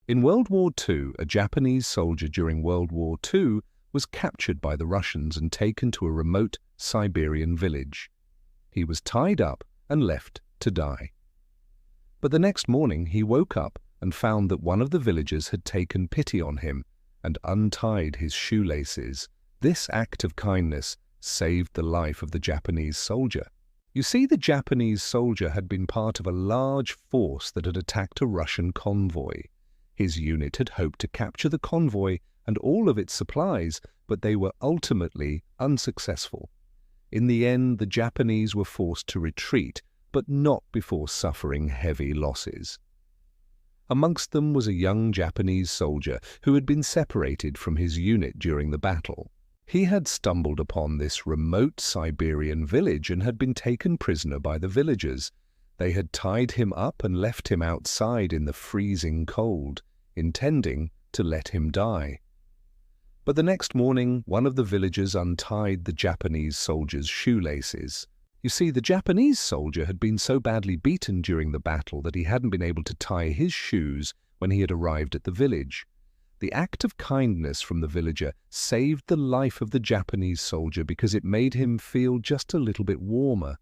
In World War II, a Japanese soldier during World War II was captured by the Russians and taken to a remote Siberian village. He was tied up and left to die. But the next morning he woke up and found that one of the villagers had taken pity on him and untied his shoelaces. This act of kindness saved the life of the Japanese soldier. You see, the Japanese soldier had been part of a large force that had attacked a Russian convoy. His unit had hoped to capture the convoy and all of its supplies, but they were ultimately unsuccessful. In the end, the Japanese were forced to retreat, but not before suffering heavy losses. Amongst them was a young Japanese soldier who had been separated from his unit during the battle. He had stumbled upon this remote Siberian village and had been taken prisoner by the villagers. They had tied him up and left him outside in the freezing cold, intending to let him die. But the next morning, one of the villagers untied the Japanese soldier's shoelaces. You see, the Japanese soldier had been so badly beaten during the battle that he hadn't been able to tie his shoes when he had arrived at the village. The act of kindness from the villager saved the life of the Japanese soldier because it made him feel just a little bit warmer.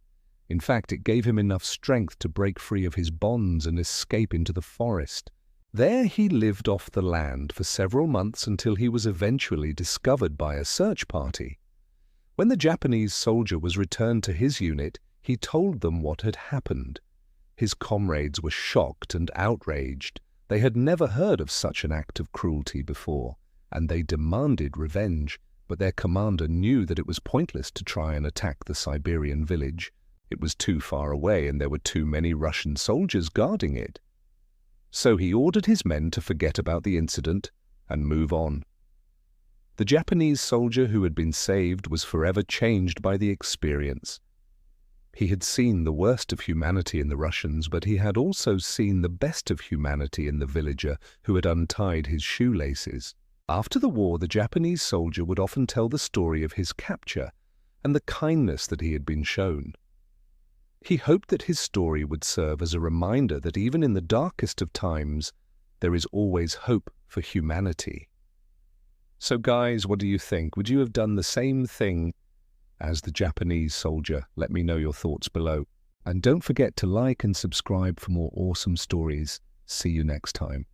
In fact, it gave him enough strength to break free of his bonds and escape into the forest. There he lived off the land for several months until he was eventually discovered by a search party. When the Japanese soldier was returned to his unit, he told them what had happened. His comrades were shocked and outraged. They had never heard of such an act of cruelty before, and they demanded revenge, but their commander knew that it was pointless to try and attack the Siberian village. It was too far away and there were too many Russian soldiers guarding it. So he ordered his men to forget about the incident and move on. The Japanese soldier who had been saved was forever changed by the experience. He had seen the worst of humanity in the Russians, but he had also seen the best of humanity in the villager who had untied his shoelaces. After the war, the Japanese soldier would often tell the story of his capture and the kindness that he had been shown. He hoped that his story would serve as a reminder that even in the darkest of times, there is always hope for humanity. So guys, what do you think? Would you have done the same thing as the Japanese soldier? Let me know your thoughts below. And don't forget to like and subscribe for more awesome stories. See you next time.